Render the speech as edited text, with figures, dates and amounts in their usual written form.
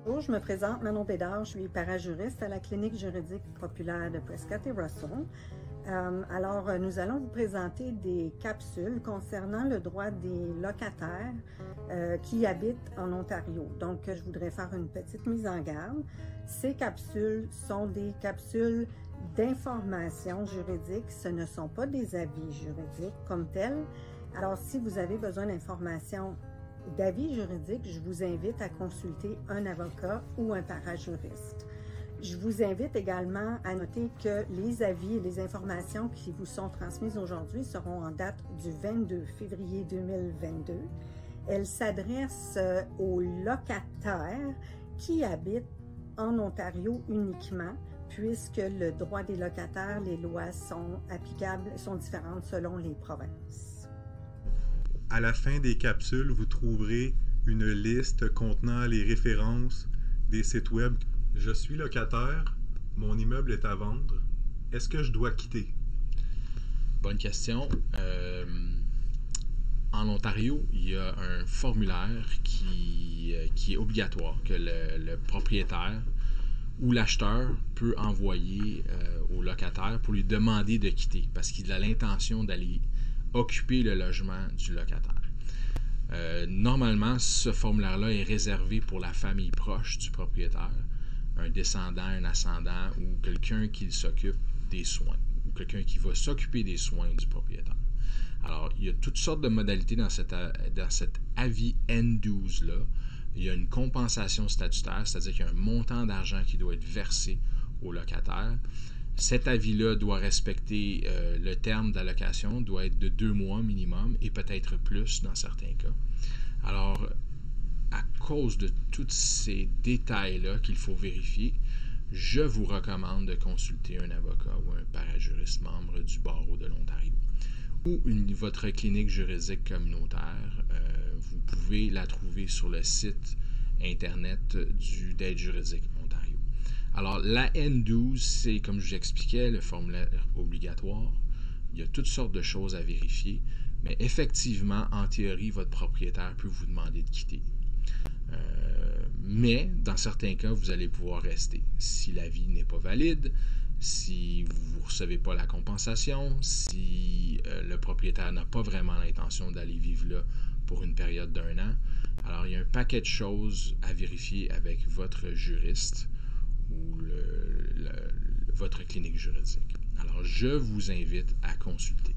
Bonjour, je me présente, Manon Bédard, je suis parajuriste à la clinique juridique populaire de Prescott et Russell. Nous allons vous présenter des capsules concernant le droit des locataires qui habitent en Ontario. Donc, je voudrais faire une petite mise en garde. Ces capsules sont des capsules d'information juridique, ce ne sont pas des avis juridiques comme tels. Alors, si vous avez besoin d'informations d'avis juridiques, je vous invite à consulter un avocat ou un parajuriste. Je vous invite également à noter que les avis et les informations qui vous sont transmises aujourd'hui seront en date du 22 février 2022. Elles s'adressent aux locataires qui habitent en Ontario uniquement, puisque le droit des locataires, les lois sont applicables, sont différentes selon les provinces. À la fin des capsules, vous trouverez une liste contenant les références des sites web. Je suis locataire, mon immeuble est à vendre. Est-ce que je dois quitter? Bonne question. En Ontario, il y a un formulaire qui est obligatoire que le propriétaire ou l'acheteur peut envoyer au locataire pour lui demander de quitter parce qu'il a l'intention d'aller occuper le logement du locataire. Normalement, ce formulaire-là est réservé pour la famille proche du propriétaire, un descendant, un ascendant ou quelqu'un qui s'occupe des soins, ou quelqu'un qui va s'occuper des soins du propriétaire. Alors, il y a toutes sortes de modalités dans cet avis N12-là. Il y a une compensation statutaire, c'est-à-dire qu'il y a un montant d'argent qui doit être versé au locataire. Cet avis-là doit respecter le terme d'allocation, doit être de 2 mois minimum et peut-être plus dans certains cas. Alors, à cause de tous ces détails-là qu'il faut vérifier, je vous recommande de consulter un avocat ou un parajuriste membre du barreau de l'Ontario ou votre clinique juridique communautaire. Vous pouvez la trouver sur le site Internet d'Aide juridique Ontario. Alors, la N12, c'est, comme je vous expliquais, le formulaire obligatoire. Il y a toutes sortes de choses à vérifier, mais effectivement, en théorie, votre propriétaire peut vous demander de quitter. Mais, dans certains cas, vous allez pouvoir rester. Si l'avis n'est pas valide, si vous ne recevez pas la compensation, si le propriétaire n'a pas vraiment l'intention d'aller vivre là pour une période d'1 an, alors il y a un paquet de choses à vérifier avec votre juriste ou votre clinique juridique. Alors, je vous invite à consulter.